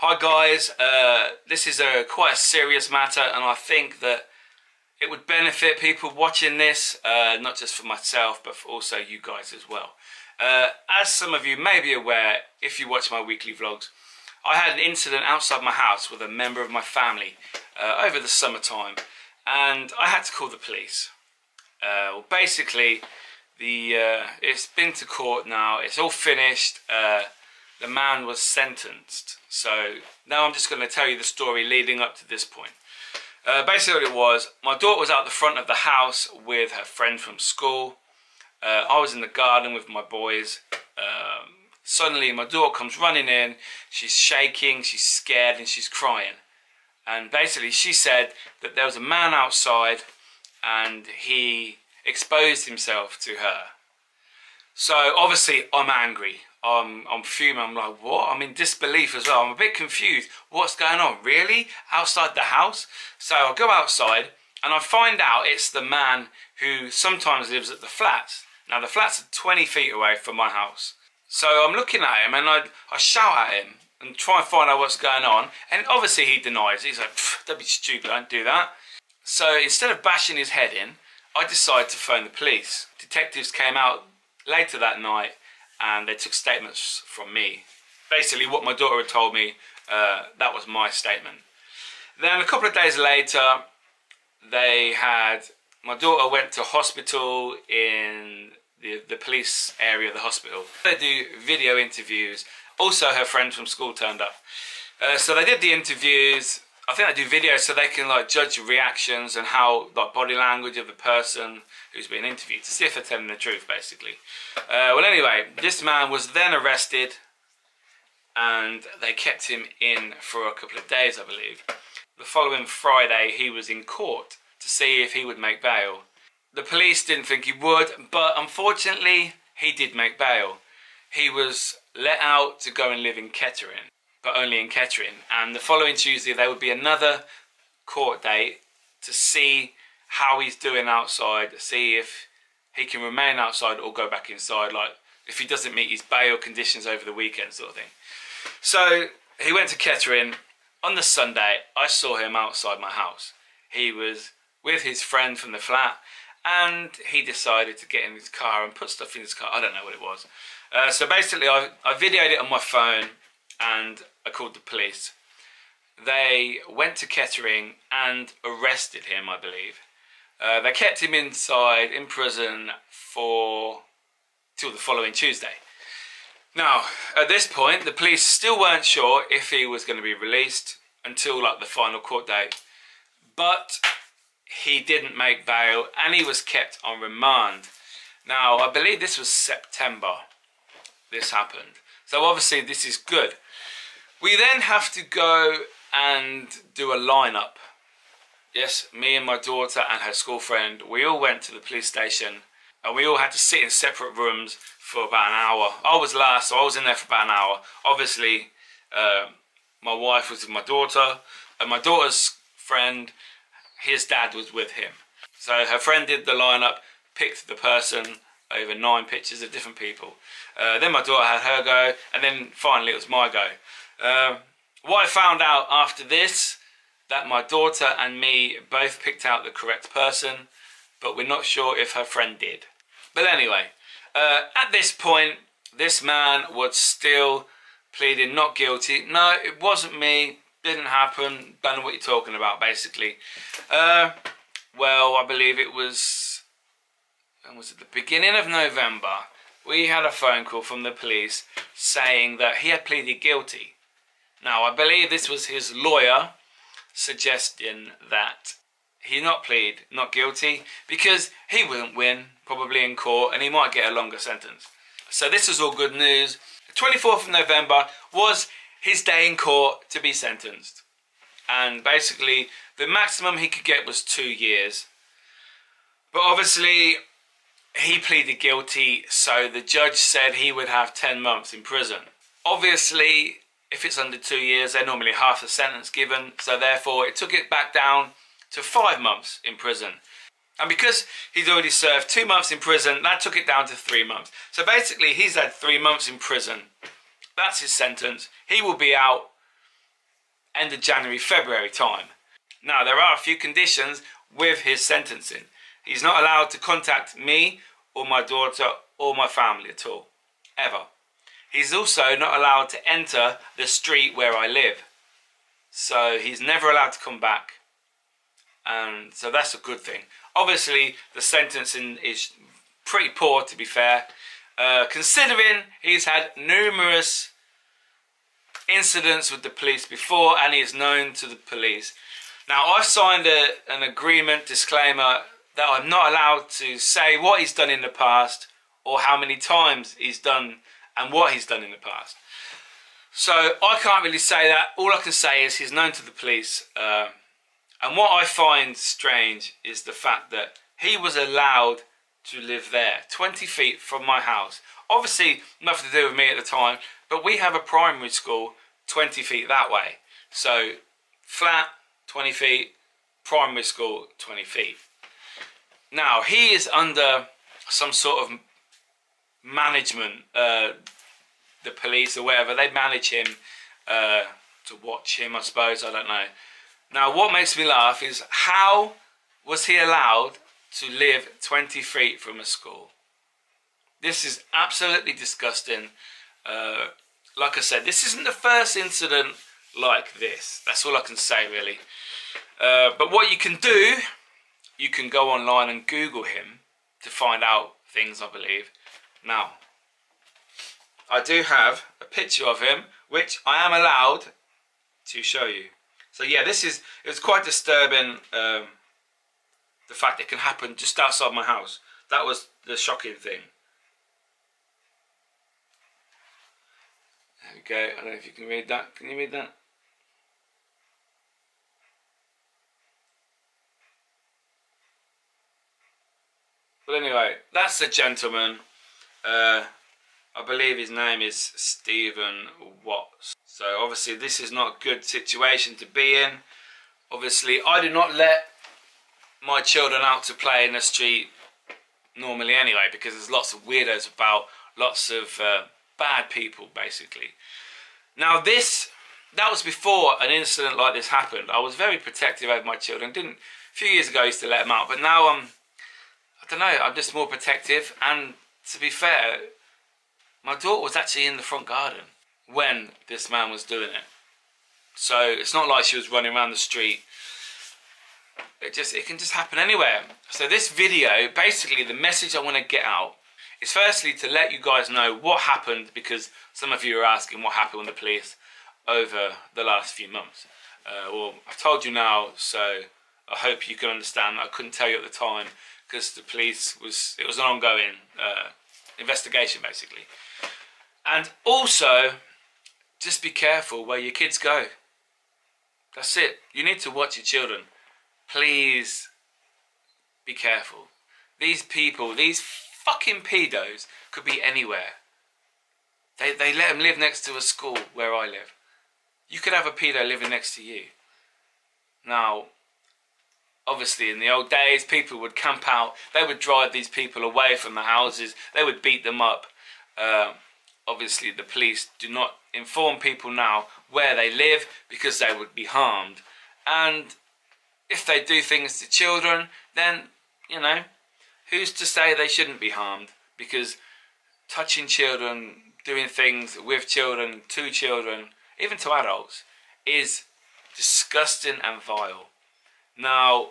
Hi guys, this is quite a serious matter, and I think that it would benefit people watching this, not just for myself but for also you guys as well. As some of you may be aware, if you watch my weekly vlogs, I had an incident outside my house with a member of my family over the summertime, and I had to call the police. Well, basically, it's been to court now, it's all finished. The man was sentenced. So now I'm just going to tell you the story leading up to this point. Basically what it was, my daughter was out the front of the house with her friend from school. I was in the garden with my boys. Suddenly my daughter comes running in. She's shaking, she's scared, and she's crying. And basically she said that there was a man outside and he exposed himself to her. So obviously I'm angry. I'm fuming. I'm like, what? I'm in disbelief as well. I'm a bit confused. What's going on? Really? Outside the house? So I go outside and I find out it's the man who sometimes lives at the flats. Now the flats are 20 feet away from my house. So I'm looking at him and I shout at him and try and find out what's going on. And obviously he denies it. He's like, don't be stupid, don't do that. So instead of bashing his head in, I decided to phone the police. Detectives came out later that night and they took statements from me. Basically what my daughter had told me, that was my statement. Then a couple of days later, my daughter went to hospital in the police area of the hospital. They do video interviews. Also her friend from school turned up. So they did the interviews. I think they do videos so they can like judge reactions and how like body language of the person who's being interviewed to see if they're telling the truth, basically. Well, anyway, this man was then arrested and they kept him in for a couple of days, I believe. The following Friday, he was in court to see if he would make bail. The police didn't think he would, but unfortunately, he did make bail. He was let out to go and live in Kettering, but only in Kettering. And the following Tuesday, there would be another court date to see how he's doing outside, see if he can remain outside or go back inside, like if he doesn't meet his bail conditions over the weekend sort of thing. So he went to Kettering. On the Sunday, I saw him outside my house. He was with his friend from the flat and he decided to get in his car and put stuff in his car. I don't know what it was. So basically I videoed it on my phone and I called the police. They went to Kettering and arrested him, I believe. They kept him inside in prison till the following Tuesday. Now, at this point, the police still weren't sure if he was going to be released until like the final court date. But he didn't make bail and he was kept on remand. Now, I believe this was September this happened. So obviously this is good. We then have to go and do a lineup. Yes, me and my daughter and her school friend, we all went to the police station and we all had to sit in separate rooms for about an hour. I was last, so I was in there for about an hour. Obviously, my wife was with my daughter and my daughter's friend, his dad was with him. So her friend did the lineup, picked the person over 9 pictures of different people. Then my daughter had her go, and then finally it was my go. What I found out after this, that my daughter and me both picked out the correct person, but we're not sure if her friend did. But anyway, at this point, this man was still pleading not guilty. No, it wasn't me, didn't happen, don't know what you're talking about, basically. Well, I believe it was, when was it, the beginning of November, we had a phone call from the police saying that he had pleaded guilty. Now, I believe this was his lawyer suggesting that he not plead not guilty because he wouldn't win probably in court and he might get a longer sentence. So this is all good news. The 24th of November was his day in court to be sentenced, and basically the maximum he could get was 2 years, but obviously he pleaded guilty, so the judge said he would have 10 months in prison. Obviously if it's under 2 years, they're normally half the sentence given, so therefore it took it back down to 5 months in prison. And because he's already served 2 months in prison, that took it down to 3 months. So basically he's had 3 months in prison. That's his sentence. He will be out end of January, February time. Now, there are a few conditions with his sentencing. He's not allowed to contact me or my daughter or my family at all, ever. He's also not allowed to enter the street where I live. So he's never allowed to come back. And so that's a good thing. Obviously, the sentencing is pretty poor, to be fair. Considering he's had numerous incidents with the police before and he is known to the police. Now, I've signed an agreement, disclaimer, that I'm not allowed to say what he's done in the past or how many times he's done and what he's done in the past. So I can't really say that. All I can say is he's known to the police. And what I find strange is the fact that he was allowed to live there, 20 feet from my house. Obviously, nothing to do with me at the time, but we have a primary school 20 feet that way. So flat, 20 feet, primary school, 20 feet. Now, he is under some sort of management, the police or whatever. They manage him to watch him, I suppose. I don't know. Now, what makes me laugh is how was he allowed to live 20 feet from a school? This is absolutely disgusting. Like I said, this isn't the first incident like this. That's all I can say, really. But what you can do, you can go online and Google him to find out things, I believe. Now, I do have a picture of him, which I am allowed to show you. So yeah, it was quite disturbing, the fact it can happen just outside my house. That was the shocking thing. There we go. I don't know if you can read that. Can you read that? But anyway, that's the gentleman. I believe his name is Stephen Watts. So obviously this is not a good situation to be in. Obviously I do not let my children out to play in the street normally anyway, because there's lots of weirdos about, lots of bad people basically. Now that was before an incident like this happened. I was very protective over my children. A few years ago I used to let them out, but now I don't know, I'm just more protective. And to be fair, my daughter was actually in the front garden when this man was doing it. So it's not like she was running around the street. It can just happen anywhere. So this video, basically the message I want to get out is firstly to let you guys know what happened, because some of you are asking what happened with the police over the last few months. Well, I've told you now, so I hope you can understand. I couldn't tell you at the time because the police it was an ongoing investigation basically. And also, just be careful where your kids go. That's it. You need to watch your children. Please be careful. These people, these fucking pedos could be anywhere. They let them live next to a school where I live. You could have a pedo living next to you. Now, obviously in the old days, people would camp out. They would drive these people away from the houses. They would beat them up. Obviously the police do not inform people now where they live because they would be harmed. And if they do things to children, then, you know, who's to say they shouldn't be harmed? Because touching children, doing things with children, to children, even to adults, is disgusting and vile. Now,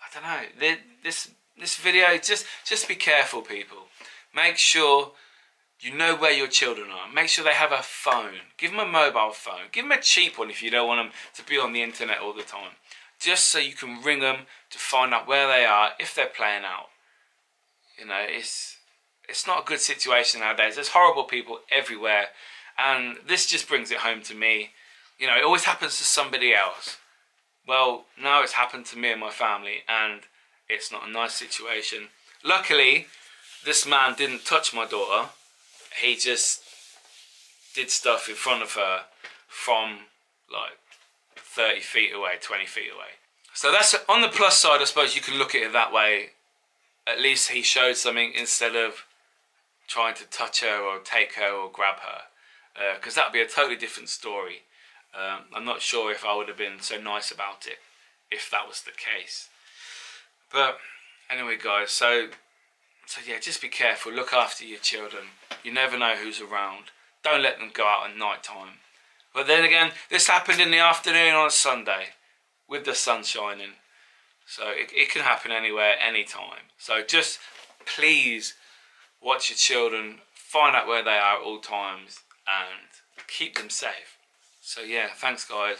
I don't know, this video, just be careful, people. Make sure you know where your children are. Make sure they have a phone. Give them a mobile phone. Give them a cheap one if you don't want them to be on the internet all the time. Just so you can ring them to find out where they are if they're playing out. You know, it's not a good situation nowadays. There's horrible people everywhere. And this just brings it home to me. You know, it always happens to somebody else. Well, now it's happened to me and my family, and it's not a nice situation. Luckily, this man didn't touch my daughter. He just did stuff in front of her from like 30 feet away, 20 feet away. So that's on the plus side. I suppose you can look at it that way. At least he showed something instead of trying to touch her or take her or grab her, because that would be a totally different story. I'm not sure if I would have been so nice about it if that was the case. But anyway, guys, so yeah, just be careful. Look after your children. You never know who's around. Don't let them go out at night time. But then again, this happened in the afternoon on a Sunday with the sun shining. So it can happen anywhere, anytime. So just please watch your children, find out where they are at all times, and keep them safe. So yeah, thanks guys.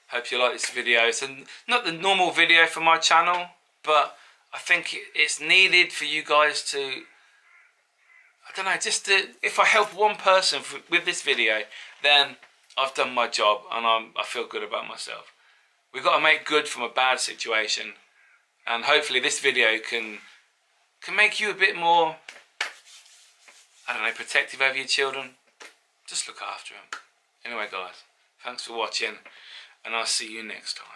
Hope you like this video. It's not the normal video for my channel, but I think it's needed for you guys to, I don't know, just to, if I help one person with this video, then I've done my job and I feel good about myself. We've got to make good from a bad situation, and hopefully this video can make you a bit more, I don't know, protective over your children. Just look after them. Anyway guys, thanks for watching, and I'll see you next time.